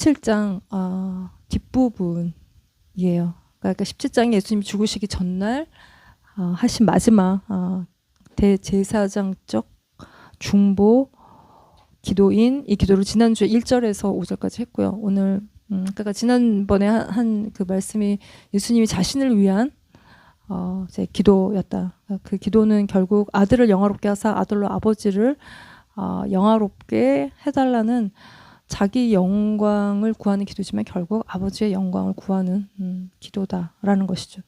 17장 뒷부분이에요. 그러니까 17장이 예수님이 죽으시기 전날 하신 마지막 대제사장적 중보 기도인 이 기도를 지난주에 1절에서 5절까지 했고요. 오늘 그러니까 지난번에 한 그 말씀이 예수님이 자신을 위한 제 기도였다. 그 기도는 결국 아들을 영화롭게 하사 아들로 아버지를 영화롭게 해달라는 자기 영광을 구하는 기도지만 결국 아버지의 영광을 구하는 기도다라는 것이죠.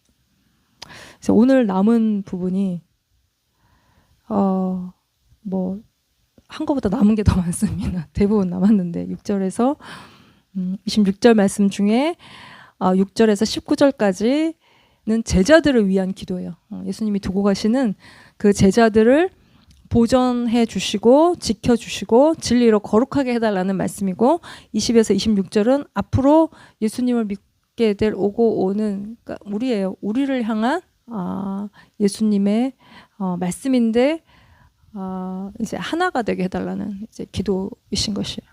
그래서 오늘 남은 부분이 뭐 한 것보다 남은 게 더 많습니다. 대부분 남았는데 6절에서 26절 말씀 중에 6절에서 19절까지는 제자들을 위한 기도예요. 예수님이 두고 가시는 그 제자들을 보존해 주시고 지켜주시고 진리로 거룩하게 해달라는 말씀이고 20에서 26절은 앞으로 예수님을 믿게 될 오고 오는 그러니까 우리예요. 우리를 향한 예수님의 말씀인데 이제 하나가 되게 해달라는 이제 기도이신 것이에요.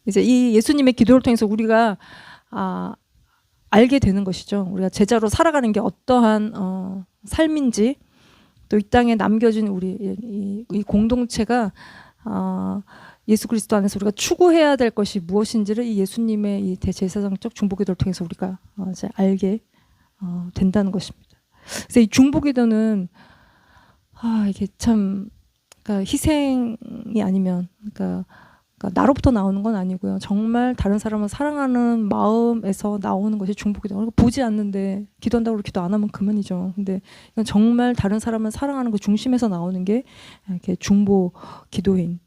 이제 이 예수님의 기도를 통해서 우리가 알게 되는 것이죠. 우리가 제자로 살아가는 게 어떠한 삶인지 또 이 땅에 남겨진 우리 이 공동체가 예수 그리스도 안에서 우리가 추구해야 될 것이 무엇인지를 이 예수님의 이 대제사장적 중보기도를 통해서 우리가 이제 알게 된다는 것입니다. 그래서 이 중보기도는 이게 참 그러니까 희생이 아니면 그러니까 나로부터 나오는 건 아니고요. 정말 다른 사람을 사랑하는 마음에서 나오는 것이 중보기도. 그러니까 보지 않는데 기도한다고 기도 안 하면 그만이죠. 근데 이건 정말 다른 사람을 사랑하는 그 중심에서 나오는 게 이렇게 중보기도인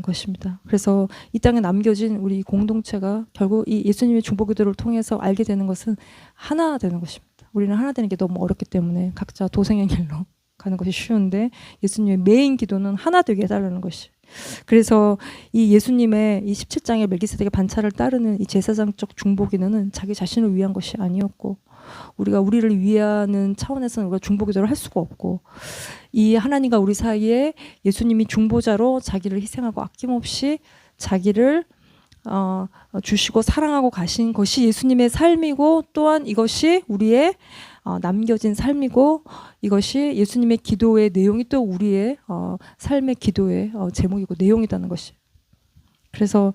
것입니다. 그래서 이 땅에 남겨진 우리 공동체가 결국 이 예수님의 중보기도를 통해서 알게 되는 것은 하나 되는 것입니다. 우리는 하나 되는 게 너무 어렵기 때문에 각자 도생의 길로 가는 것이 쉬운데 예수님의 메인 기도는 하나 되게 해달라는 것이. 그래서 이 예수님의 이 17장의 멜기세덱의 반차를 따르는 이 제사장적 중보기도는 자기 자신을 위한 것이 아니었고 우리가 우리를 위하는 차원에서는 우리가 중보기도를 할 수가 없고 이 하나님과 우리 사이에 예수님이 중보자로 자기를 희생하고 아낌없이 자기를 주시고 사랑하고 가신 것이 예수님의 삶이고 또한 이것이 우리의 남겨진 삶이고 이것이 예수님의 기도의 내용이 또 우리의 삶의 기도의 제목이고 내용이라는 것이. 그래서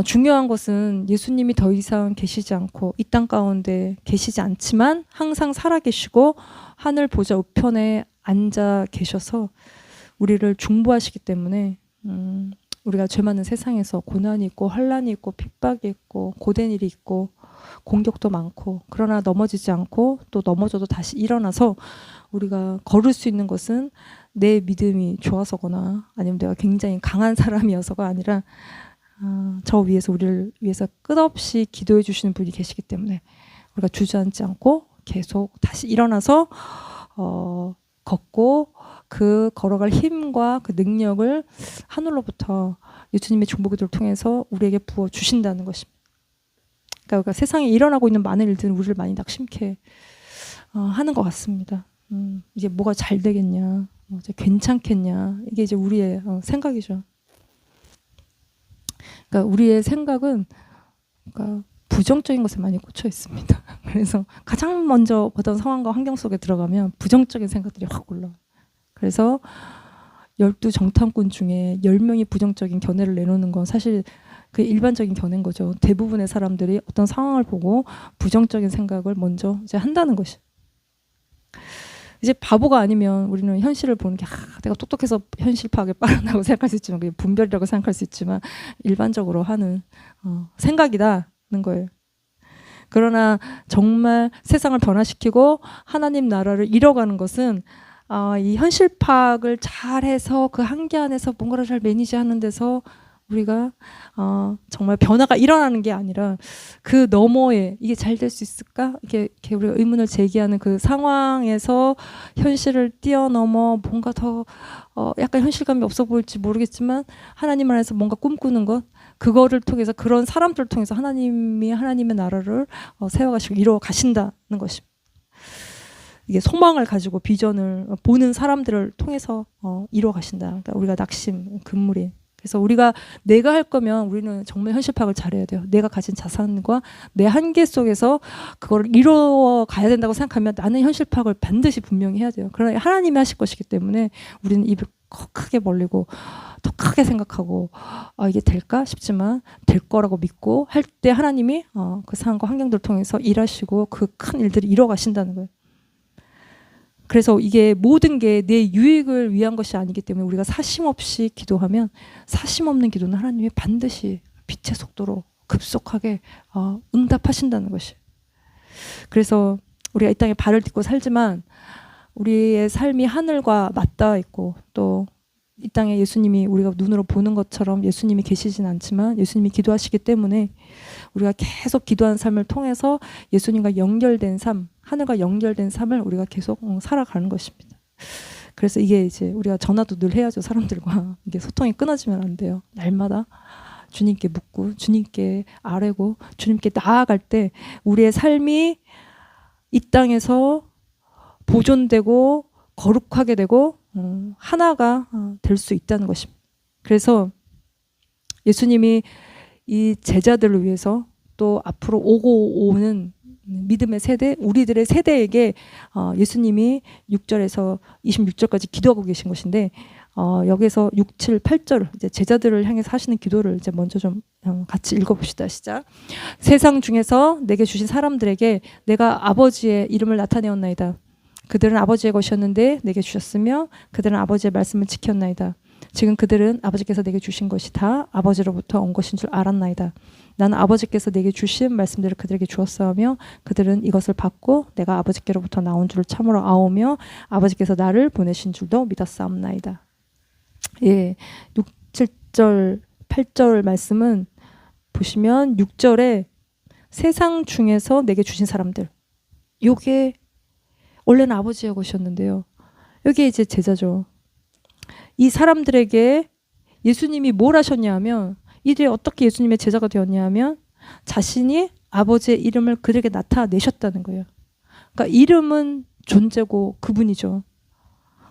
중요한 것은 예수님이 더 이상 계시지 않고 이 땅 가운데 계시지 않지만 항상 살아계시고 하늘 보좌 우편에 앉아 계셔서 우리를 중보하시기 때문에 우리가 죄 많은 세상에서 고난이 있고 환난이 있고 핍박이 있고 고된 일이 있고 공격도 많고 그러나 넘어지지 않고 또 넘어져도 다시 일어나서 우리가 걸을 수 있는 것은 내 믿음이 좋아서거나 아니면 내가 굉장히 강한 사람이어서가 아니라 저 위에서 우리를 위해서 끝없이 기도해 주시는 분이 계시기 때문에 우리가 주저앉지 않고 계속 다시 일어나서 걷고 그 걸어갈 힘과 그 능력을 하늘로부터 예수님의 중보기도를 통해서 우리에게 부어 주신다는 것입니다. 그러니까 세상에 일어나고 있는 많은 일들은 우리를 많이 낙심케 하는 것 같습니다. 이제 뭐가 잘 되겠냐, 이제 괜찮겠냐 이게 이제 우리의 생각이죠. 그러니까 우리의 생각은 그러니까 부정적인 것에 많이 꽂혀 있습니다. 그래서 가장 먼저 보던 상황과 환경 속에 들어가면 부정적인 생각들이 확 올라와요. 그래서 12정탐꾼 중에 10명이 부정적인 견해를 내놓는 건 사실 그 일반적인 견해인 거죠. 대부분의 사람들이 어떤 상황을 보고 부정적인 생각을 먼저 이제 한다는 것이. 이제 바보가 아니면 우리는 현실을 보는 게 내가 똑똑해서 현실 파악에 빠르다고 생각할 수 있지만 그게 분별이라고 생각할 수 있지만 일반적으로 하는 생각이다는 거예요. 그러나 정말 세상을 변화시키고 하나님 나라를 이뤄가는 것은 이 현실 파악을 잘해서 그 한계 안에서 뭔가를 잘 매니지하는 데서 우리가 정말 변화가 일어나는 게 아니라 그 너머에 이게 잘 될 수 있을까? 이렇게 우리가 의문을 제기하는 그 상황에서 현실을 뛰어넘어 뭔가 더 약간 현실감이 없어 보일지 모르겠지만 하나님 안에서 뭔가 꿈꾸는 것 그거를 통해서 그런 사람들을 통해서 하나님이 하나님의 나라를 세워가시고 이루어 가신다는 것입니다. 이게 소망을 가지고 비전을 보는 사람들을 통해서 이루어 가신다. 그러니까 우리가 낙심, 금물이 그래서 우리가 내가 할 거면 우리는 정말 현실 파악을 잘해야 돼요. 내가 가진 자산과 내 한계 속에서 그걸 이루어 가야 된다고 생각하면 나는 현실 파악을 반드시 분명히 해야 돼요. 그러나 하나님이 하실 것이기 때문에 우리는 입을 크게 벌리고 더 크게 생각하고 이게 될까 싶지만 될 거라고 믿고 할 때 하나님이 그 상황과 환경들을 통해서 일하시고 그 큰 일들을 이뤄 가신다는 거예요. 그래서 이게 모든 게 내 유익을 위한 것이 아니기 때문에 우리가 사심 없이 기도하면 사심 없는 기도는 하나님이 반드시 빛의 속도로 급속하게 응답하신다는 것이. 그래서 우리가 이 땅에 발을 딛고 살지만 우리의 삶이 하늘과 맞닿아 있고 또 이 땅에 예수님이 우리가 눈으로 보는 것처럼 예수님이 계시진 않지만 예수님이 기도하시기 때문에 우리가 계속 기도하는 삶을 통해서 예수님과 연결된 삶, 하늘과 연결된 삶을 우리가 계속 살아가는 것입니다. 그래서 이게 이제 우리가 전화도 늘 해야죠. 사람들과 이게 소통이 끊어지면 안 돼요. 날마다 주님께 묻고 주님께 아뢰고 주님께 나아갈 때 우리의 삶이 이 땅에서 보존되고 거룩하게 되고 하나가 될 수 있다는 것입니다. 그래서 예수님이 이 제자들을 위해서 또 앞으로 오고 오는 믿음의 세대, 우리들의 세대에게 예수님이 6절에서 26절까지 기도하고 계신 것인데 여기서 6, 7, 8절 이제 제자들을 향해서 하시는 기도를 이제 먼저 좀 같이 읽어봅시다. 시작. 세상 중에서 내게 주신 사람들에게 내가 아버지의 이름을 나타내었나이다. 그들은 아버지의 것이었는데 내게 주셨으며 그들은 아버지의 말씀을 지켰나이다. 지금 그들은 아버지께서 내게 주신 것이 다 아버지로부터 온 것인 줄 알았나이다. 나는 아버지께서 내게 주신 말씀들을 그들에게 주었사오며 그들은 이것을 받고 내가 아버지께로부터 나온 줄을 참으로 아오며 아버지께서 나를 보내신 줄도 믿었사옵나이다. 예, 6, 7절, 8절 말씀은 보시면 6절에 세상 중에서 내게 주신 사람들, 요게 원래는 아버지의 것이었는데요. 여기 이제 제자죠. 이 사람들에게 예수님이 뭘 하셨냐 하면 이들이 어떻게 예수님의 제자가 되었냐 하면 자신이 아버지의 이름을 그들에게 나타내셨다는 거예요. 그러니까 이름은 존재고 그분이죠.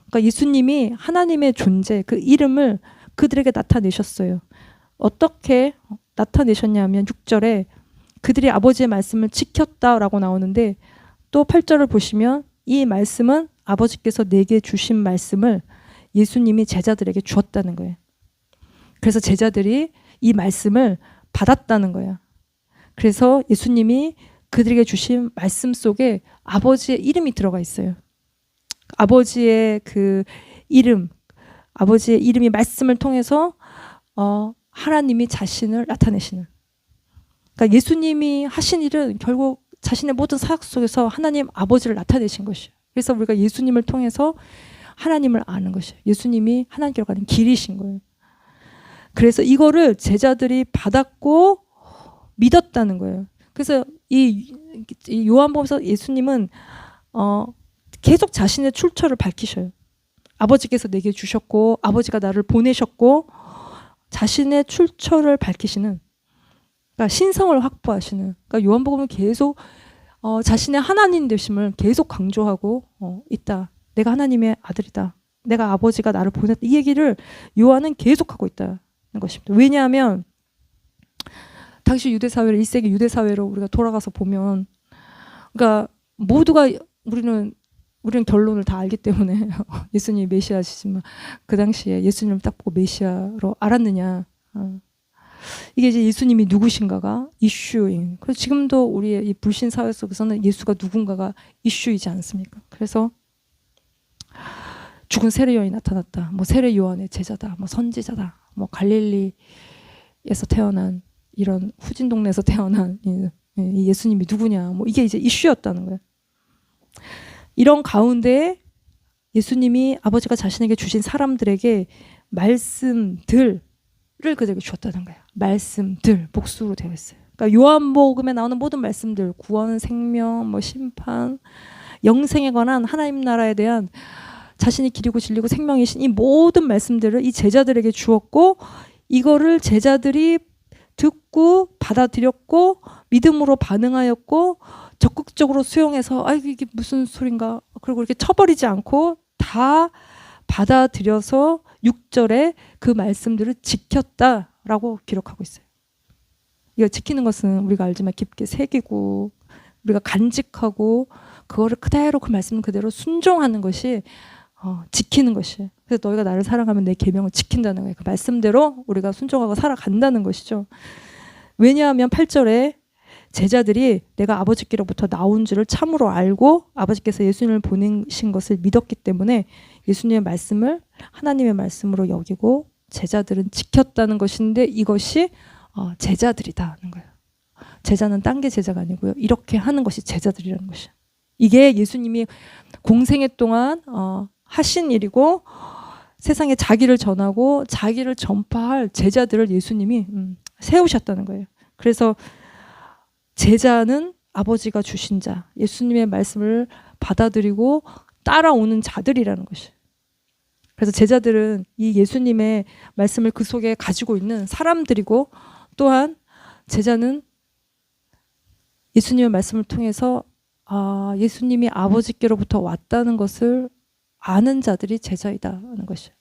그러니까 예수님이 하나님의 존재, 그 이름을 그들에게 나타내셨어요. 어떻게 나타내셨냐 하면 6절에 그들이 아버지의 말씀을 지켰다라고 나오는데 또 8절을 보시면 이 말씀은 아버지께서 내게 주신 말씀을 예수님이 제자들에게 주었다는 거예요. 그래서 제자들이 이 말씀을 받았다는 거예요. 그래서 예수님이 그들에게 주신 말씀 속에 아버지의 이름이 들어가 있어요. 아버지의 그 이름, 아버지의 이름이 말씀을 통해서 하나님이 자신을 나타내시는. 그러니까 예수님이 하신 일은 결국 자신의 모든 사역 속에서 하나님 아버지를 나타내신 것이에요. 그래서 우리가 예수님을 통해서 하나님을 아는 것이에요. 예수님이 하나님께로 가는 길이신 거예요. 그래서 이거를 제자들이 받았고 믿었다는 거예요. 그래서 이 요한복음에서 예수님은 계속 자신의 출처를 밝히셔요. 아버지께서 내게 주셨고 아버지가 나를 보내셨고 자신의 출처를 밝히시는, 그러니까 신성을 확보하시는, 그러니까 요한복음은 계속 자신의 하나님 되심을 계속 강조하고 있다. 내가 하나님의 아들이다. 내가 아버지가 나를 보냈다. 이 얘기를 요한은 계속하고 있다는 것입니다. 왜냐하면 당시 유대사회를 1세기 유대사회로 우리가 돌아가서 보면, 그러니까 모두가 우리는 결론을 다 알기 때문에 예수님이 메시아시지만 그 당시에 예수님을 딱 보고 메시아로 알았느냐. 이게 이제 예수님이 누구신가가 이슈인. 그래서 지금도 우리의 이 불신 사회 속에서는 예수가 누군가가 이슈이지 않습니까? 그래서 죽은 세례 요한이 나타났다. 뭐 세례 요한의 제자다. 뭐 선지자다. 뭐 갈릴리에서 태어난 이런 후진 동네에서 태어난 이 예수님이 누구냐. 뭐 이게 이제 이슈였다는 거예요. 이런 가운데 예수님이 아버지가 자신에게 주신 사람들에게 말씀들을 그들에게 주었다는 거예요. 말씀들, 복수로 되어 있어요. 그러니까 요한복음에 나오는 모든 말씀들, 구원, 생명, 뭐 심판, 영생에 관한 하나님 나라에 대한 자신이 길이고 진리고 생명이신 이 모든 말씀들을 이 제자들에게 주었고, 이거를 제자들이 듣고 받아들였고 믿음으로 반응하였고 적극적으로 수용해서 이게 무슨 소린가, 그리고 이렇게 쳐버리지 않고 다 받아들여서 6절에 그 말씀들을 지켰다라고 기록하고 있어요. 이거 지키는 것은 우리가 알지만 깊게 새기고 우리가 간직하고 그거를 그대로 그 말씀 그대로 순종하는 것이 지키는 것이. 그래서 너희가 나를 사랑하면 내 계명을 지킨다는 거예요. 그 말씀대로 우리가 순종하고 살아간다는 것이죠. 왜냐하면 8절에 제자들이 내가 아버지께로부터 나온 줄을 참으로 알고 아버지께서 예수님을 보내신 것을 믿었기 때문에 예수님의 말씀을 하나님의 말씀으로 여기고 제자들은 지켰다는 것인데 이것이 제자들이다는 거예요. 제자는 딴 게 제자가 아니고요. 이렇게 하는 것이 제자들이라는 것이에요. 이게 예수님이 공생애 동안 하신 일이고 세상에 자기를 전하고 자기를 전파할 제자들을 예수님이 세우셨다는 거예요. 그래서 제자는 아버지가 주신 자, 예수님의 말씀을 받아들이고 따라오는 자들이라는 것이에요. 그래서 제자들은 이 예수님의 말씀을 그 속에 가지고 있는 사람들이고 또한 제자는 예수님의 말씀을 통해서 예수님이 아버지께로부터 왔다는 것을 아는 자들이 제자이다는 것이에요.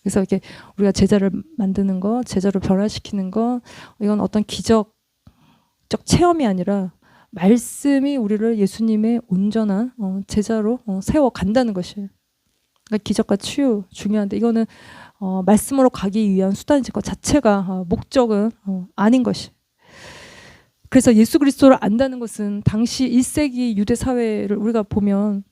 그래서 이렇게 우리가 제자를 만드는 거, 제자로 변화시키는 거, 이건 어떤 기적적 체험이 아니라 말씀이 우리를 예수님의 온전한 제자로 세워간다는 것이에요. 그러니까 기적과 치유 중요한데 이거는 말씀으로 가기 위한 수단인 것 자체가 목적은 아닌 것이. 그래서 예수 그리스도를 안다는 것은 당시 1세기 유대 사회를 우리가 보면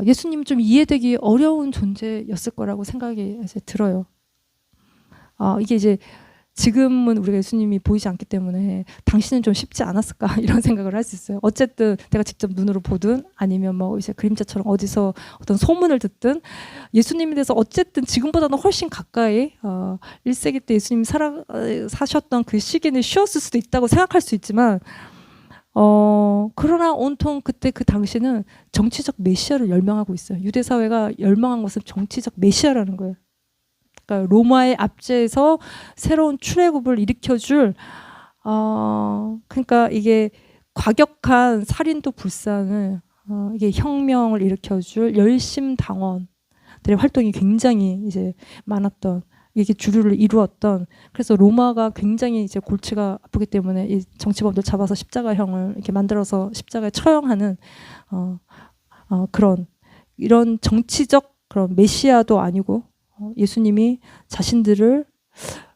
예수님 좀 이해되기 어려운 존재였을 거라고 생각이 이제 들어요. 이게 이제 지금은 우리가 예수님이 보이지 않기 때문에 당신은 좀 쉽지 않았을까 이런 생각을 할 수 있어요. 어쨌든 내가 직접 눈으로 보든 아니면 뭐 이제 그림자처럼 어디서 어떤 소문을 듣든 예수님에 대해서 어쨌든 지금보다는 훨씬 가까이 1세기 때 예수님이 사셨던 그 시기는 쉬웠을 수도 있다고 생각할 수 있지만 그러나 온통 그때 그 당시는 정치적 메시아를 열망하고 있어요. 유대 사회가 열망한 것은 정치적 메시아라는 거예요. 그러니까 로마의 압제에서 새로운 출애굽을 일으켜줄 그러니까 이게 과격한 살인도 불상을 이게 혁명을 일으켜줄 열심당원들의 활동이 굉장히 이제 많았던 이게 주류를 이루었던 그래서 로마가 굉장히 이제 골치가 아프기 때문에 이 정치범들 잡아서 십자가형을 이렇게 만들어서 십자가에 처형하는 그런 이런 정치적 그런 메시아도 아니고 예수님이 자신들을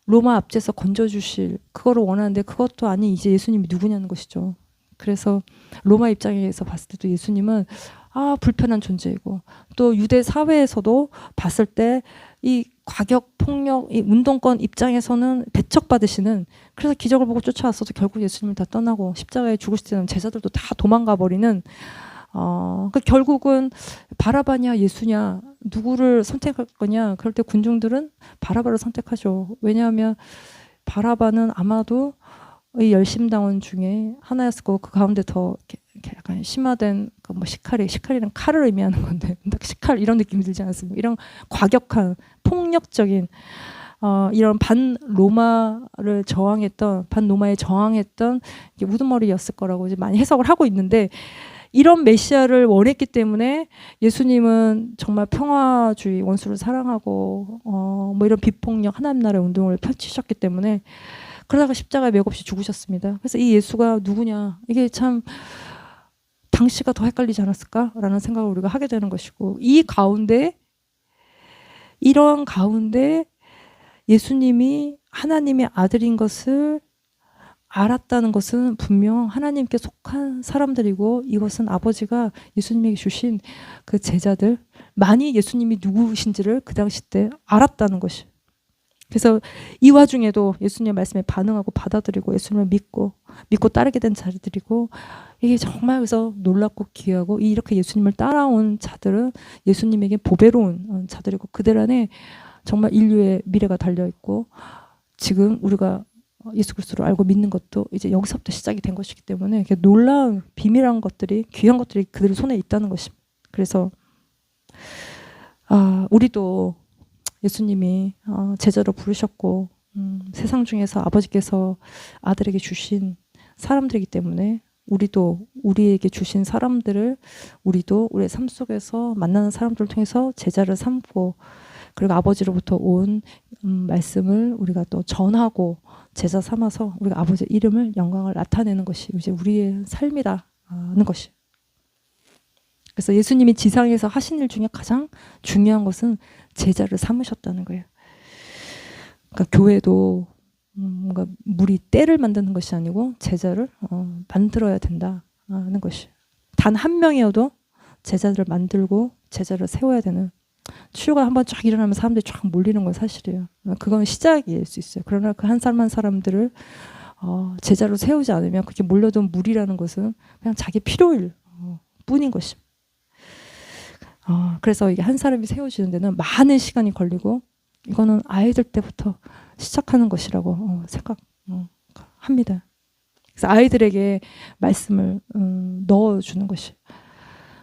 로마 압제에서 건져주실 그거를 원하는데 그것도 아닌 이제 예수님이 누구냐는 것이죠. 그래서 로마 입장에서 봤을 때도 예수님은 불편한 존재이고 또 유대 사회에서도 봤을 때 이 과격 폭력 이 운동권 입장에서는 배척받으시는 그래서 기적을 보고 쫓아왔어도 결국 예수님을 다 떠나고 십자가에 죽으실 때는 제자들도 다 도망가 버리는 그러니까 결국은 바라바냐 예수냐 누구를 선택할 거냐 그럴 때 군중들은 바라바를 선택하죠. 왜냐하면 바라바는 아마도 이 열심당원 중에 하나였을 거고 그 가운데 더 이렇게 약간 심화된 뭐 시카리는 칼을 의미하는 건데 딱 시칼 이런 느낌이 들지 않습니까? 이런 과격한 폭력적인 이런 반로마에 저항했던 우두머리였을 거라고 이제 많이 해석을 하고 있는데 이런 메시아를 원했기 때문에 예수님은 정말 평화주의 원수를 사랑하고 뭐 이런 비폭력 하나님 나라의 운동을 펼치셨기 때문에 그러다가 십자가에 맥없이 죽으셨습니다. 그래서 이 예수가 누구냐 이게 참 당시가 더 헷갈리지 않았을까라는 생각을 우리가 하게 되는 것이고 이런 가운데 예수님이 하나님의 아들인 것을 알았다는 것은 분명 하나님께 속한 사람들이고 이것은 아버지가 예수님에게 주신 그 제자들 많이 예수님이 누구신지를 그 당시 때 알았다는 것이. 그래서 이 와중에도 예수님의 말씀에 반응하고 받아들이고 예수님을 믿고 따르게 된 자들이고 이게 정말 그래서 놀랍고 귀하고 이렇게 예수님을 따라온 자들은 예수님에게 보배로운 자들이고 그들 안에 정말 인류의 미래가 달려있고 지금 우리가 예수 그리스도를 알고 믿는 것도 이제 여기서부터 시작이 된 것이기 때문에 이렇게 놀라운 비밀한 것들이 귀한 것들이 그들 손에 있다는 것입니다. 그래서 우리도 예수님이 제자로 부르셨고 세상 중에서 아버지께서 아들에게 주신 사람들이기 때문에 우리도 우리에게 주신 사람들을 우리도 우리의 삶 속에서 만나는 사람들을 통해서 제자를 삼고 그리고 아버지로부터 온 말씀을 우리가 또 전하고 제자 삼아서 우리가 아버지의 이름을 영광을 나타내는 것이 이제 우리의 삶이라는 것이. 그래서 예수님이 지상에서 하신 일 중에 가장 중요한 것은 제자를 삼으셨다는 거예요. 그러니까 교회도 뭔가 무리 때를 만드는 것이 아니고 제자를 만들어야 된다는 것이. 단 한 명이어도 제자들을 만들고 제자를 세워야 되는. 치유가 한번 쫙 일어나면 사람들이 쫙 몰리는 건 사실이에요. 그건 시작일 수 있어요. 그러나 그 한 사람 한 사람들을 제자로 세우지 않으면 그렇게 몰려든 무리라는 것은 그냥 자기 필요일 뿐인 것입니다. 그래서 이게 한 사람이 세워지는 데는 많은 시간이 걸리고 이거는 아이들 때부터 시작하는 것이라고 생각합니다. 그래서 아이들에게 말씀을 넣어주는 것이.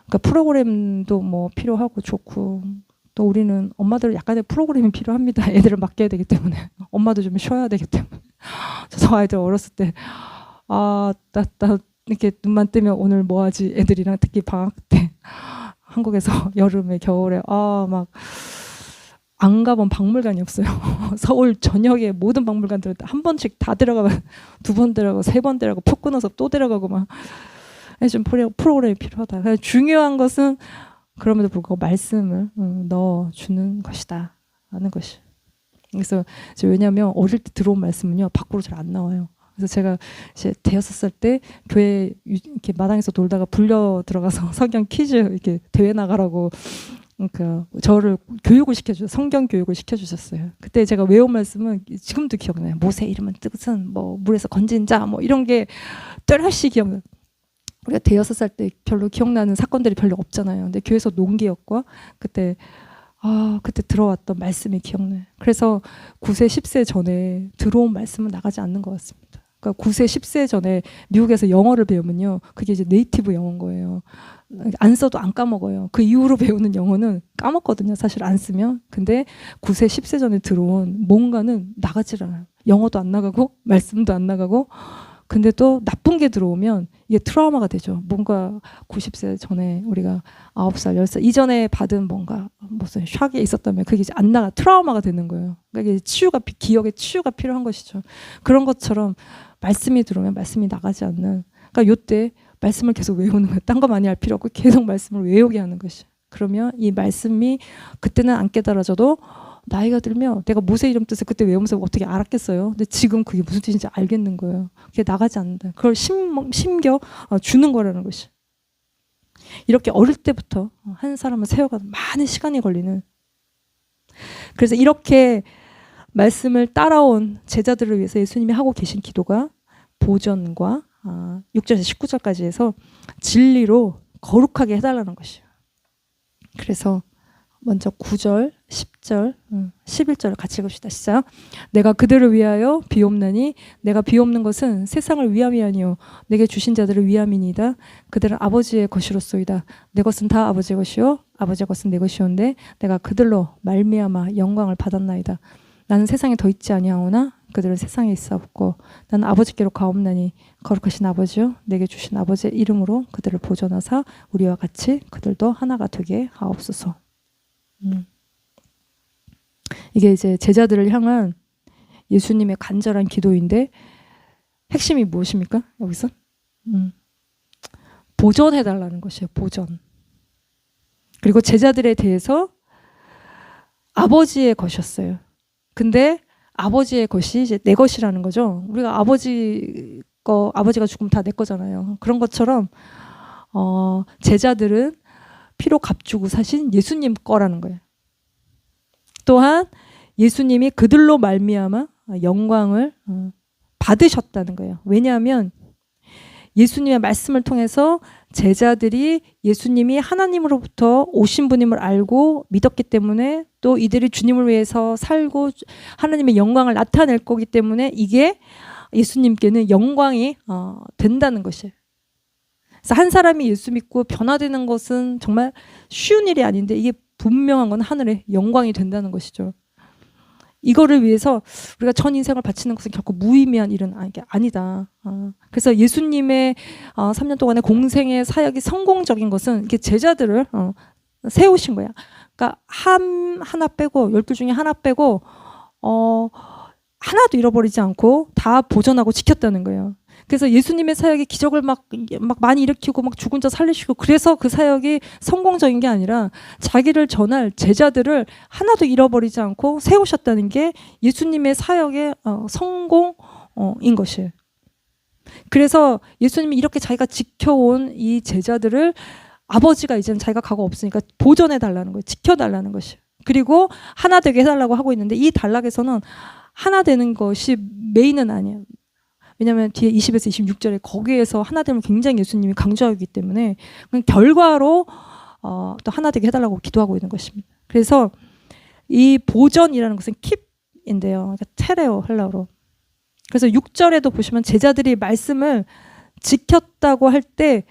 그러니까 프로그램도 뭐 필요하고 좋고 또 우리는 엄마들 약간의 프로그램이 필요합니다. 애들을 맡겨야 되기 때문에 엄마도 좀 쉬어야 되기 때문에. 저 아이들 어렸을 때 나 이렇게 눈만 뜨면 오늘 뭐 하지 애들이랑 특히 방학 때 한국에서 여름에 겨울에 막 안 가본 박물관이 없어요. 서울 전역에 모든 박물관들 한 번씩 다 들어가면 2번 들어가고 3번 들어가고 표 끊어서 또 들어가고 막 좀 프로그램이 필요하다. 중요한 것은 그럼에도 불구하고 말씀을 넣어주는 것이다 하는 것이. 그래서 왜냐하면 어릴 때 들어온 말씀은요 밖으로 잘 안 나와요. 그래서 제가 이제 대여섯 살 때 교회 이렇게 마당에서 놀다가 불려 들어가서 성경 퀴즈 이렇게 대회 나가라고 그러니까 저를 교육을 시켜주셨어요. 성경 교육을 시켜주셨어요. 그때 제가 외운 말씀은 지금도 기억나요. 모세 이름은 뜻은 뭐 물에서 건진 자 뭐 이런 게 뚜렷이 기억나요. 우리가 대여섯 살 때 별로 기억나는 사건들이 별로 없잖아요. 근데 교회에서 논기였고 그때 들어왔던 말씀이 기억나요. 그래서 9세 10세 전에 들어온 말씀은 나가지 않는 것 같습니다. 그러니까 9세 10세 전에 미국에서 영어를 배우면요 그게 이제 네이티브 영어인 거예요. 안 써도 안 까먹어요. 그 이후로 배우는 영어는 까먹거든요. 사실 안 쓰면. 근데 9세 10세 전에 들어온 뭔가는 나가질 않아요. 영어도 안 나가고 말씀도 안 나가고 근데 또 나쁜 게 들어오면 이게 트라우마가 되죠. 뭔가 90세 전에 우리가 9살, 10살 이전에 받은 뭔가 무슨 샥이 있었다면 그게 이제 안 나가 트라우마가 되는 거예요. 그러니까 이게 치유가 기억의 치유가 필요한 것이죠. 그런 것처럼 말씀이 들어오면 말씀이 나가지 않는. 그러니까 요때 말씀을 계속 외우는 거예요. 딴 거 많이 할 필요 없고 계속 말씀을 외우게 하는 것이. 그러면 이 말씀이 그때는 안 깨달아져도 나이가 들면 내가 모세 이름 뜻을 그때 외우면서 어떻게 알았겠어요. 근데 지금 그게 무슨 뜻인지 알겠는 거예요. 그게 나가지 않는다. 그걸 심겨 주는 거라는 것이. 이렇게 어릴 때부터 한 사람을 세워가 많은 시간이 걸리는. 그래서 이렇게 말씀을 따라온 제자들을 위해서 예수님이 하고 계신 기도가 보전과 6절에서 19절까지 해서 진리로 거룩하게 해달라는 것이에요. 그래서 먼저 9절, 10절, 11절을 같이 읽읍시다. 시작. 내가 그들을 위하여 비옵나니 내가 비옵는 것은 세상을 위함이 아니요 내게 주신 자들을 위함이니이다. 그들은 아버지의 것이로소이다. 내 것은 다 아버지의 것이요 아버지의 것은 내 것이온데 내가 그들로 말미암아 영광을 받았나이다. 나는 세상에 더 있지 아니하오나 그들은 세상에 있사옵고 나는 아버지께로 가옵나니 거룩하신 아버지요 내게 주신 아버지의 이름으로 그들을 보존하사 우리와 같이 그들도 하나가 되게 하옵소서. 이게 이제 제자들을 향한 예수님의 간절한 기도인데 핵심이 무엇입니까? 여기서 보존해달라는 것이에요. 보존. 그리고 제자들에 대해서 아버지의 것이었어요. 근데 아버지의 것이 이제 내 것이라는 거죠. 우리가 아버지가 죽으면 다 내 거잖아요. 그런 것처럼 제자들은 피로 값주고 사신 예수님 거라는 거예요. 또한 예수님이 그들로 말미암아 영광을 받으셨다는 거예요. 왜냐하면 예수님의 말씀을 통해서 제자들이 예수님이 하나님으로부터 오신 분임을 알고 믿었기 때문에 또 이들이 주님을 위해서 살고 하나님의 영광을 나타낼 거기 때문에 이게 예수님께는 영광이 된다는 것이에요. 그래서 한 사람이 예수 믿고 변화되는 것은 정말 쉬운 일이 아닌데 이게 분명한 건 하늘의 영광이 된다는 것이죠. 이거를 위해서 우리가 전 인생을 바치는 것은 결코 무의미한 일은 아니다. 그래서 예수님의 3년 동안의 공생의 사역이 성공적인 것은 이렇게 제자들을 세우신 거야. 그러니까 하나 빼고 12 중에 하나 빼고 하나도 잃어버리지 않고 다 보존하고 지켰다는 거예요. 그래서 예수님의 사역이 기적을 막 많이 일으키고 막 죽은 자 살리시고 그래서 그 사역이 성공적인 게 아니라 자기를 전할 제자들을 하나도 잃어버리지 않고 세우셨다는 게 예수님의 사역의 성공인 것이에요. 그래서 예수님이 이렇게 자기가 지켜온 이 제자들을 아버지가 이제는 자기가 가고 없으니까 보존해 달라는 거예요. 지켜달라는 것이에요. 그리고 하나 되게 해달라고 하고 있는데 이 단락에서는 하나 되는 것이 메인은 아니에요. 왜냐하면 뒤에 20에서 26절에 거기에서 하나 됨을 굉장히 예수님이 강조하기 때문에 결과로 또 하나 되게 해달라고 기도하고 있는 것입니다. 그래서 이 보전이라는 것은 킵인데요. 그러니까 테레오 헬라어로. 그래서 6절에도 보시면 제자들이 말씀을 지켰다고 할 때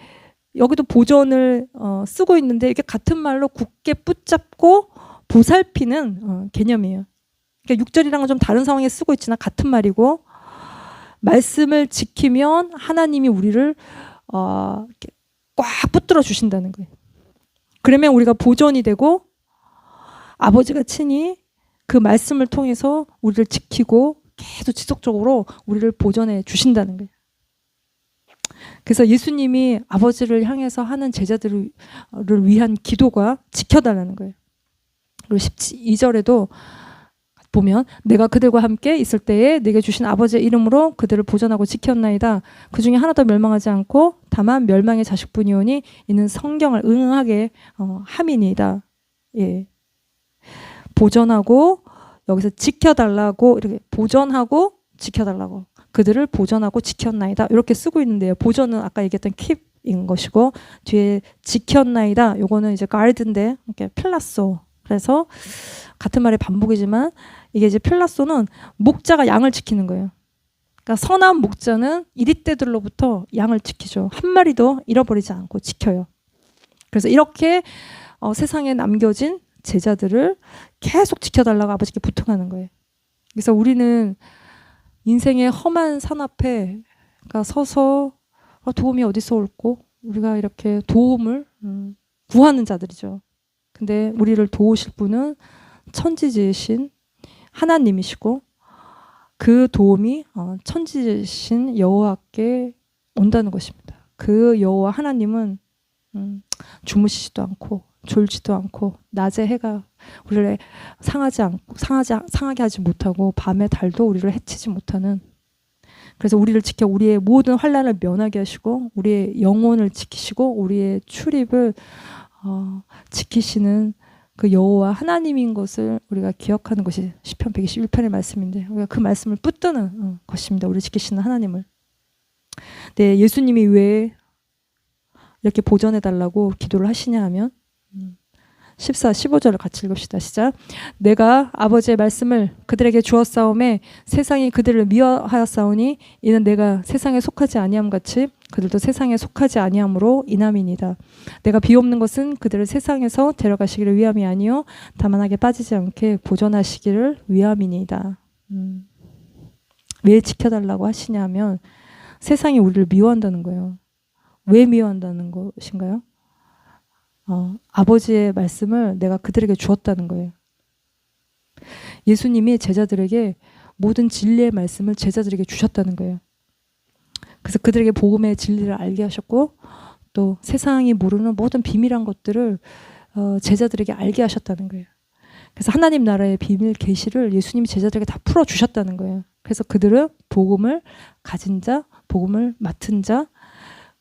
여기도 보전을 쓰고 있는데 이게 같은 말로 굳게 붙잡고 보살피는 개념이에요. 그러니까 6절이랑은 좀 다른 상황에 쓰고 있지만 같은 말이고 말씀을 지키면 하나님이 우리를 이렇게 꽉 붙들어 주신다는 거예요. 그러면 우리가 보존이 되고 아버지가 친히 그 말씀을 통해서 우리를 지키고 계속 지속적으로 우리를 보존해 주신다는 거예요. 그래서 예수님이 아버지를 향해서 하는 제자들을 위한 기도가 지켜달라는 거예요. 그리고 12절에도 보면 내가 그들과 함께 있을 때에 내게 주신 아버지의 이름으로 그들을 보존하고 지켰나이다. 그 중에 하나도 멸망하지 않고 다만 멸망의 자식뿐이오니 이는 성경을 응하게 함이니이다. 예. 보존하고 여기서 지켜달라고 이렇게 보존하고 지켜달라고 그들을 보존하고 지켰나이다. 이렇게 쓰고 있는데요. 보존은 아까 얘기했던 킵인 것이고 뒤에 지켰나이다. 요거는 이제 가르드인데 이렇게 플라소. 그래서 같은 말의 반복이지만 이게 이제 필라소는 목자가 양을 지키는 거예요. 그러니까 선한 목자는 이리떼들로부터 양을 지키죠. 한 마리도 잃어버리지 않고 지켜요. 그래서 이렇게 세상에 남겨진 제자들을 계속 지켜달라고 아버지께 부탁하는 거예요. 그래서 우리는 인생의 험한 산 앞에 서서 도움이 어디서 올고 우리가 이렇게 도움을 구하는 자들이죠. 근데 우리를 도우실 분은 천지지으신 하나님이시고 그 도움이 천지지으신 여호와께 온다는 것입니다. 그 여호와 하나님은 주무시지도 않고 졸지도 않고 낮에 해가 우리를 상하게 하지 못하고 밤에 달도 우리를 해치지 못하는, 그래서 우리를 지켜 우리의 모든 환난을 면하게 하시고 우리의 영혼을 지키시고 우리의 출입을 지키시는 그 여호와 하나님인 것을 우리가 기억하는 것이 시편 121편의 말씀인데 우리가 그 말씀을 붙드는 것입니다. 우리를 지키시는 하나님을. 네, 예수님이 왜 이렇게 보존해달라고 기도를 하시냐 하면 14, 15절을 같이 읽읍시다. 시작. 내가 아버지의 말씀을 그들에게 주었사오매 세상이 그들을 미워하였사오니 이는 내가 세상에 속하지 아니함 같이 그들도 세상에 속하지 아니함으로 인함이니이다. 내가 비옵는 것은 그들을 세상에서 데려가시기를 위함이 아니요 다만하게 빠지지 않게 보존하시기를 위함이니이다. 왜 지켜달라고 하시냐 하면 세상이 우리를 미워한다는 거예요. 왜 미워한다는 것인가요? 아버지의 말씀을 내가 그들에게 주었다는 거예요. 예수님이 제자들에게 모든 진리의 말씀을 제자들에게 주셨다는 거예요. 그래서 그들에게 복음의 진리를 알게 하셨고 또 세상이 모르는 모든 비밀한 것들을 제자들에게 알게 하셨다는 거예요. 그래서 하나님 나라의 비밀 계시를 예수님이 제자들에게 다 풀어주셨다는 거예요. 그래서 그들은 복음을 가진 자, 복음을 맡은 자,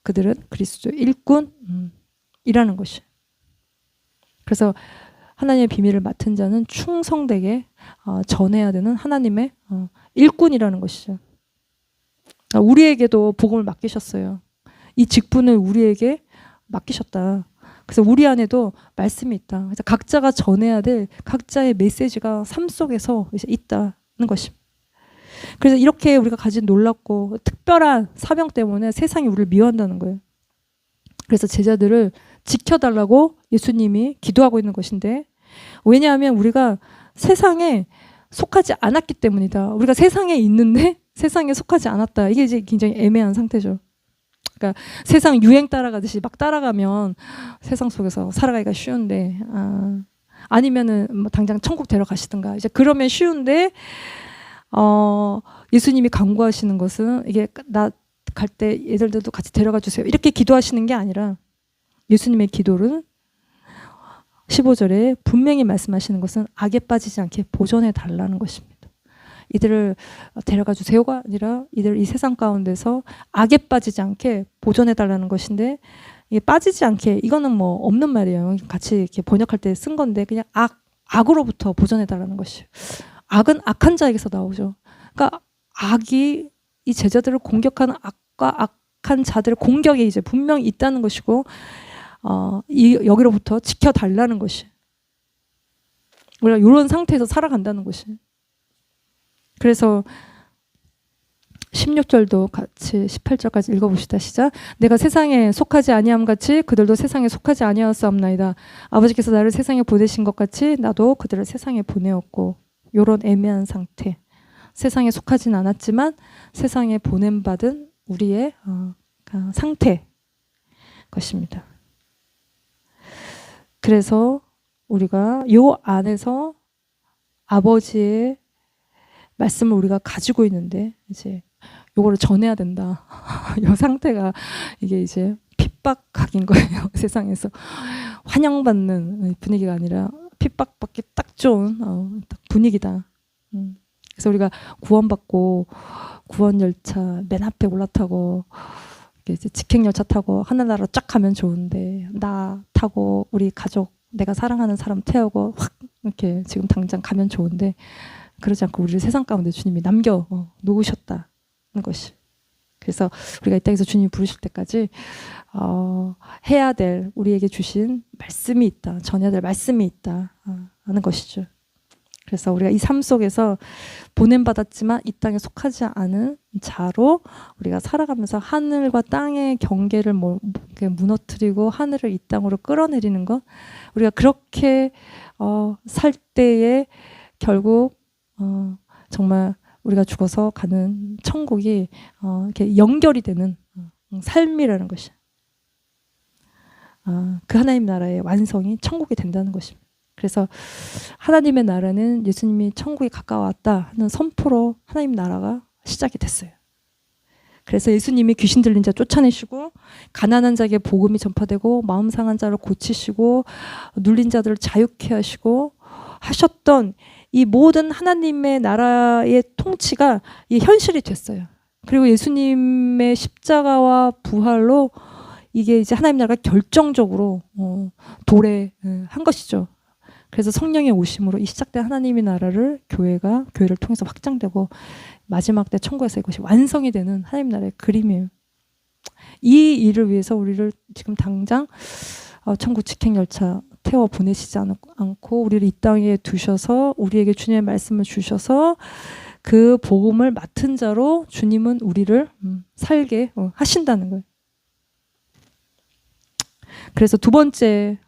그들은 그리스도 일꾼이라는 것이. 그래서 하나님의 비밀을 맡은 자는 충성되게 전해야 되는 하나님의 일꾼이라는 것이죠. 우리에게도 복음을 맡기셨어요. 이 직분을 우리에게 맡기셨다. 그래서 우리 안에도 말씀이 있다. 그래서 각자가 전해야 될 각자의 메시지가 삶 속에서 이제 있다는 것입니다. 그래서 이렇게 우리가 가진 놀랍고 특별한 사명 때문에 세상이 우리를 미워한다는 거예요. 그래서 제자들을 지켜달라고 예수님이 기도하고 있는 것인데, 왜냐하면 우리가 세상에 속하지 않았기 때문이다. 우리가 세상에 있는데 세상에 속하지 않았다. 이게 이제 굉장히 애매한 상태죠. 그러니까 세상 유행 따라가듯이 막 따라가면 세상 속에서 살아가기가 쉬운데, 아니면은 뭐 당장 천국 데려가시든가, 이제 그러면 쉬운데, 예수님이 간구하시는 것은 이게 나 갈 때 얘들도 같이 데려가 주세요, 이렇게 기도하시는 게 아니라, 예수님의 기도는 15절에 분명히 말씀하시는 것은 악에 빠지지 않게 보존해 달라는 것입니다. 이들을 데려가 주세요가 아니라 이들 이 세상 가운데서 악에 빠지지 않게 보존해 달라는 것인데, 이게 빠지지 않게, 이거는 뭐 없는 말이에요. 같이 이렇게 번역할 때 쓴 건데, 그냥 악으로부터 보존해 달라는 것이에요. 악은 악한 자에게서 나오죠. 그러니까 악이 이 제자들을 공격하는 악과 악한 자들의 공격이 이제 분명히 있다는 것이고, 여기로부터 지켜달라는 것이, 우리가 이런 상태에서 살아간다는 것이. 그래서 16절도 같이 18절까지 읽어봅시다. 시작. 내가 세상에 속하지 아니함 같이 그들도 세상에 속하지 아니하였사옵나이다. 아버지께서 나를 세상에 보내신 것 같이 나도 그들을 세상에 보내었고. 이런 애매한 상태. 세상에 속하진 않았지만 세상에 보냄받은 우리의 상태 것입니다. 그래서 우리가 요 안에서 아버지의 말씀을 우리가 가지고 있는데, 이제 요거를 전해야 된다. 요 상태가 이게 이제 핍박각인 거예요. 세상에서 환영받는 분위기가 아니라 핍박받기 딱 좋은 딱 분위기다. 그래서 우리가 구원받고 구원 열차 맨 앞에 올라타고 이제 직행 열차 타고 하늘나라로 쫙 가면 좋은데, 나 타고 우리 가족, 내가 사랑하는 사람 태우고 확 이렇게 지금 당장 가면 좋은데, 그러지 않고 우리를 세상 가운데 주님이 남겨 놓으셨다는 것이. 그래서 우리가 이 땅에서 주님이 부르실 때까지 해야 될, 우리에게 주신 말씀이 있다, 전해야 될 말씀이 있다 하는 것이죠. 그래서 우리가 이 삶 속에서 보냄받았지만 이 땅에 속하지 않은 자로 우리가 살아가면서 하늘과 땅의 경계를 무너뜨리고 하늘을 이 땅으로 끌어내리는 것, 우리가 그렇게 살 때에 결국 정말 우리가 죽어서 가는 천국이 이렇게 연결이 되는 삶이라는 것이, 그 하나님 나라의 완성이 천국이 된다는 것입니다. 그래서 하나님의 나라는 예수님이 천국에 가까웠다 하는 선포로 하나님 나라가 시작이 됐어요. 그래서 예수님이 귀신 들린 자 쫓아내시고, 가난한 자에게 복음이 전파되고, 마음 상한 자를 고치시고, 눌린 자들을 자유케 하시고 하셨던 이 모든 하나님의 나라의 통치가 이 현실이 됐어요. 그리고 예수님의 십자가와 부활로 이게 이제 하나님 나라가 결정적으로 도래한 것이죠. 그래서 성령의 오심으로 이 시작된 하나님의 나라를 교회를 통해서 확장되고, 마지막 때 천국에서 이것이 완성이 되는 하나님 나라의 그림이에요. 이 일을 위해서 우리를 지금 당장 천국 직행 열차 태워 보내시지 않고 우리를 이 땅에 두셔서 우리에게 주님의 말씀을 주셔서 그 복음을 맡은 자로 주님은 우리를 살게 하신다는 거예요. 그래서 두 번째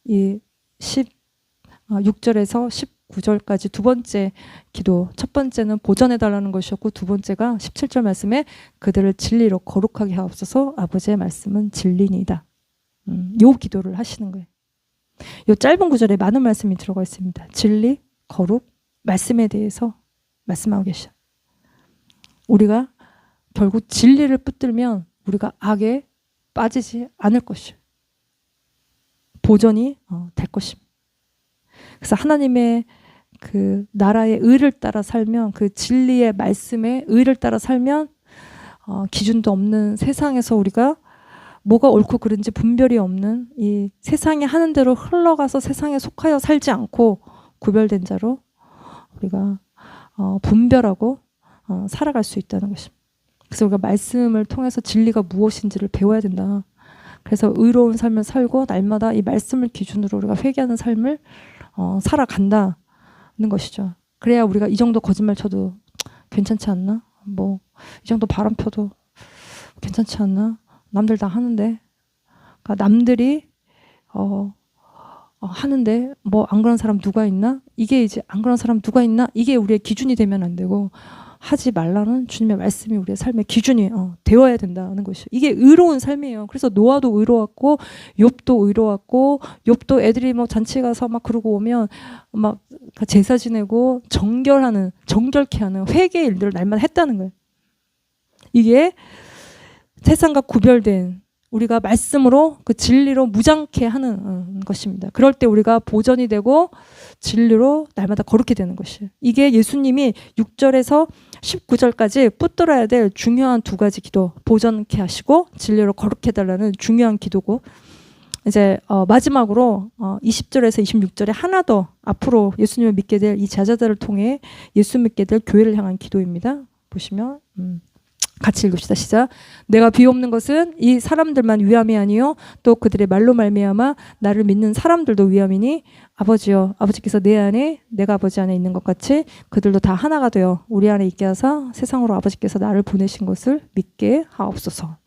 이 16절에서 19절까지 두 번째 기도, 첫 번째는 보전해달라는 것이었고, 두 번째가 17절 말씀에 그들을 진리로 거룩하게 하옵소서, 아버지의 말씀은 진리니이다. 요 기도를 하시는 거예요. 요 짧은 구절에 많은 말씀이 들어가 있습니다. 진리, 거룩, 말씀에 대해서 말씀하고 계셔. 우리가 결국 진리를 붙들면 우리가 악에 빠지지 않을 것이에요. 보전이 될 것입니다. 그래서 하나님의 그 나라의 의를 따라 살면, 그 진리의 말씀의 의를 따라 살면 기준도 없는 세상에서 우리가 뭐가 옳고 그른지 분별이 없는 이 세상이 하는 대로 흘러가서 세상에 속하여 살지 않고 구별된 자로 우리가 분별하고 살아갈 수 있다는 것입니다. 그래서 우리가 말씀을 통해서 진리가 무엇인지를 배워야 된다. 그래서 의로운 삶을 살고 날마다 이 말씀을 기준으로 우리가 회개하는 삶을 살아간다는 것이죠. 그래야 우리가 이 정도 거짓말 쳐도 괜찮지 않나? 뭐 이 정도 바람 펴도 괜찮지 않나? 남들 다 하는데. 그러니까 남들이 하는데 뭐 안 그런 사람 누가 있나? 이게 이제 안 그런 사람 누가 있나? 이게 우리의 기준이 되면 안 되고 하지 말라는 주님의 말씀이 우리의 삶의 기준이 되어야 된다는 것이요. 이게 의로운 삶이에요. 그래서 노아도 의로웠고 욥도 의로웠고 욥도 애들이 뭐 잔치 가서 막 그러고 오면 막 제사 지내고 정결케 하는 회개의 일들을 날마다 했다는 거예요. 이게 세상과 구별된 우리가 말씀으로 그 진리로 무장케 하는 것입니다. 그럴 때 우리가 보전이 되고 진리로 날마다 거룩해 되는 것이에요. 이게 예수님이 6절에서 19절까지 붙들어야 될 중요한 두 가지 기도, 보전케 하시고 진리로 거룩해 달라는 중요한 기도고, 이제 마지막으로 20절에서 26절에 하나 더 앞으로 예수님을 믿게 될 이 제자들을 통해 예수 믿게 될 교회를 향한 기도입니다. 보시면 같이 읽읍시다. 시작. 내가 비옵는 것은 이 사람들만 위함이 아니요 또 그들의 말로 말미암아 나를 믿는 사람들도 위함이니 아버지여, 아버지께서 내 안에 내가 아버지 안에 있는 것 같이 그들도 다 하나가 되어 우리 안에 있게 하사 세상으로 아버지께서 나를 보내신 것을 믿게 하옵소서.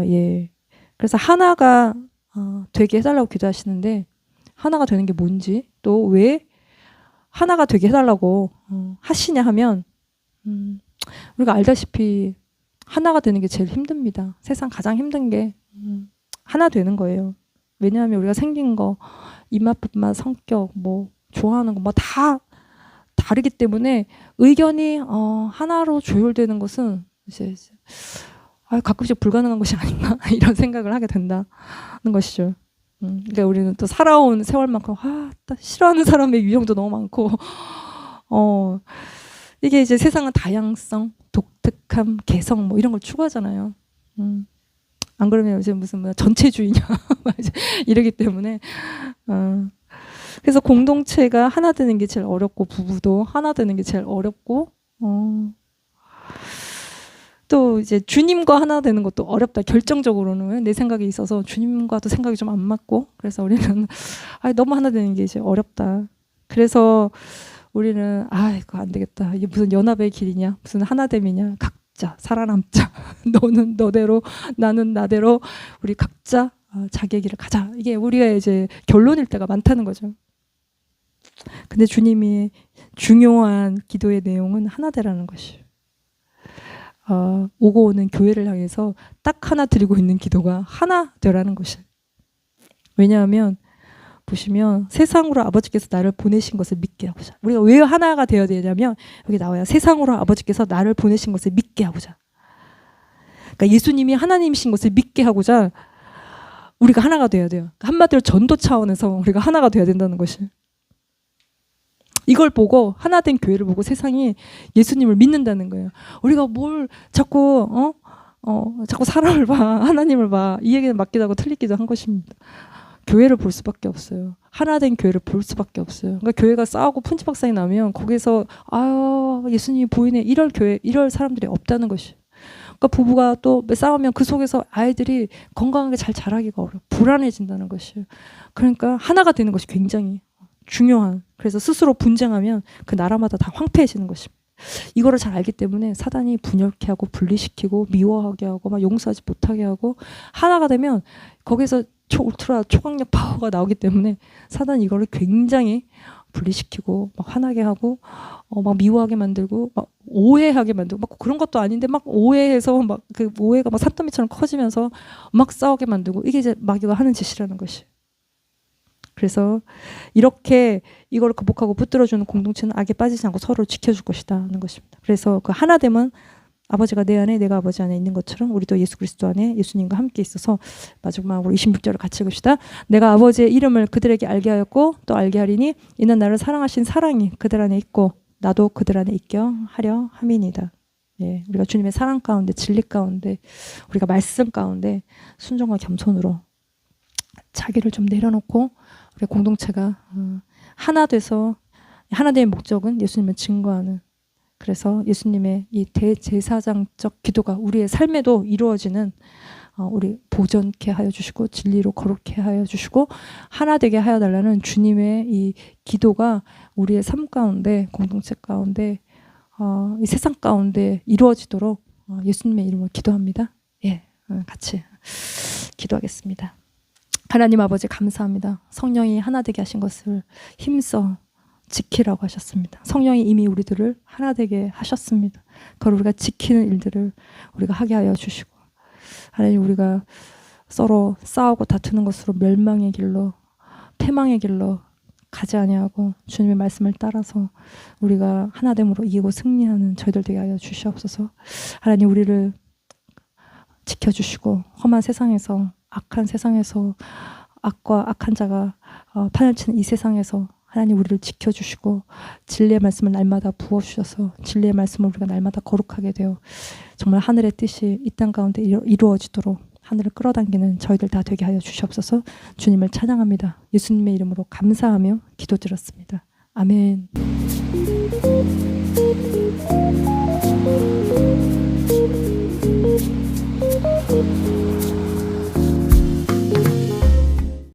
예. 그래서 하나가 되게 해달라고 기도하시는데 하나가 되는 게 뭔지, 또 왜 하나가 되게 해달라고 하시냐 하면 우리가 알다시피 하나가 되는 게 제일 힘듭니다. 세상 가장 힘든 게 하나 되는 거예요. 왜냐하면 우리가 생긴 거, 입맛, 성격, 뭐 좋아하는 거 뭐 다 다르기 때문에 의견이 하나로 조율되는 것은 이제 가끔씩 불가능한 것이 아닌가 이런 생각을 하게 된다는 것이죠. 그러니까 우리는 또 살아온 세월만큼 싫어하는 사람의 유형도 너무 많고 이게 이제 세상은 다양성, 독특함, 개성 뭐 이런 걸 추구하잖아요. 안 그러면 이제 무슨 전체주의냐 이러기 때문에 그래서 공동체가 하나 되는 게 제일 어렵고 부부도 하나 되는 게 제일 어렵고 또 이제 주님과 하나 되는 것도 어렵다. 결정적으로는 내 생각이 있어서 주님과도 생각이 좀 안 맞고 그래서 우리는 너무 하나 되는 게 이제 어렵다. 그래서 우리는 이거 안 되겠다. 이게 무슨 연합의 길이냐, 무슨 하나됨이냐. 각자 살아남자. 너는 너대로, 나는 나대로, 우리 각자 자기의 길을 가자. 이게 우리가 이제 결론일 때가 많다는 거죠. 근데 주님이 중요한 기도의 내용은 하나 되라는 것이에요. 오고 오는 교회를 향해서 딱 하나 드리고 있는 기도가 하나 되라는 것이에요. 왜냐하면 보시면 세상으로 아버지께서 나를 보내신 것을 믿게 하고자. 우리가 왜 하나가 되어야 되냐면 여기 나와요. 세상으로 아버지께서 나를 보내신 것을 믿게 하고자. 그러니까 예수님이 하나님이신 것을 믿게 하고자 우리가 하나가 되어야 돼요. 한마디로 전도 차원에서 우리가 하나가 되어야 된다는 것이. 이걸 보고 하나된 교회를 보고 세상이 예수님을 믿는다는 거예요. 우리가 뭘 자꾸 자꾸 사람을 봐, 하나님을 봐. 이 얘기는 맞기도 하고 틀리기도 한 것입니다. 교회를 볼 수밖에 없어요. 하나된 교회를 볼 수밖에 없어요. 그러니까 교회가 싸우고 푼치박산이 나면 거기서 예수님이 보이네 이럴 교회, 이럴 사람들이 없다는 것이. 그러니까 부부가 또 싸우면 그 속에서 아이들이 건강하게 잘 자라기가 어려워. 불안해진다는 것이에요. 그러니까 하나가 되는 것이 굉장히 중요한. 그래서 스스로 분쟁하면 그 나라마다 다 황폐해지는 것입니다. 이거를 잘 알기 때문에 사단이 분열케 하고 분리시키고 미워하게 하고 막 용서하지 못하게 하고 하나가 되면 거기서 울트라 초강력 파워가 나오기 때문에 사단이 이거를 굉장히 분리시키고 막 화나게 하고 막 미워하게 만들고 막 오해하게 만들고 막 그런 것도 아닌데 막 오해해서 막 그 오해가 막 산더미처럼 커지면서 막 싸우게 만들고 이게 이제 마귀가 하는 짓이라는 것이. 그래서 이렇게 이걸 극복하고 붙들어주는 공동체는 악에 빠지지 않고 서로를 지켜줄 것이다는 것입니다. 그래서 그 하나됨은 아버지가 내 안에 내가 아버지 안에 있는 것처럼 우리도 예수 그리스도 안에 예수님과 함께 있어서 마지막으로 26절을 같이 읽읍시다. 내가 아버지의 이름을 그들에게 알게 하였고 또 알게 하리니 이는 나를 사랑하신 사랑이 그들 안에 있고 나도 그들 안에 있게 하려 함이니이다. 예, 우리가 주님의 사랑 가운데 진리 가운데 우리가 말씀 가운데 순종과 겸손으로 자기를 좀 내려놓고 우리 공동체가 하나 돼서 하나됨의 목적은 예수님을 증거하는, 그래서 예수님의 이 대제사장적 기도가 우리의 삶에도 이루어지는 우리 보존케 하여 주시고 진리로 거룩케 하여 주시고 하나 되게 하여 달라는 주님의 이 기도가 우리의 삶 가운데 공동체 가운데 이 세상 가운데 이루어지도록 예수님의 이름으로 기도합니다. 예, 같이 기도하겠습니다. 하나님 아버지 감사합니다. 성령이 하나 되게 하신 것을 힘써 지키라고 하셨습니다. 성령이 이미 우리들을 하나 되게 하셨습니다. 그걸 우리가 지키는 일들을 우리가 하게 하여 주시고, 하나님 우리가 서로 싸우고 다투는 것으로 멸망의 길로, 패망의 길로 가지 아니하고 주님의 말씀을 따라서 우리가 하나됨으로 이기고 승리하는 저희들 되게 하여 주시옵소서. 하나님 우리를 지켜주시고 험한 세상에서, 악한 세상에서, 악과 악한 자가 판을 치는 이 세상에서 하나님 우리를 지켜주시고 진리의 말씀을 날마다 부어주셔서 진리의 말씀을 우리가 날마다 거룩하게 되어 정말 하늘의 뜻이 이 땅 가운데 이루어지도록 하늘을 끌어당기는 저희들 다 되게 하여 주시옵소서. 주님을 찬양합니다. 예수님의 이름으로 감사하며 기도드렸습니다. 아멘.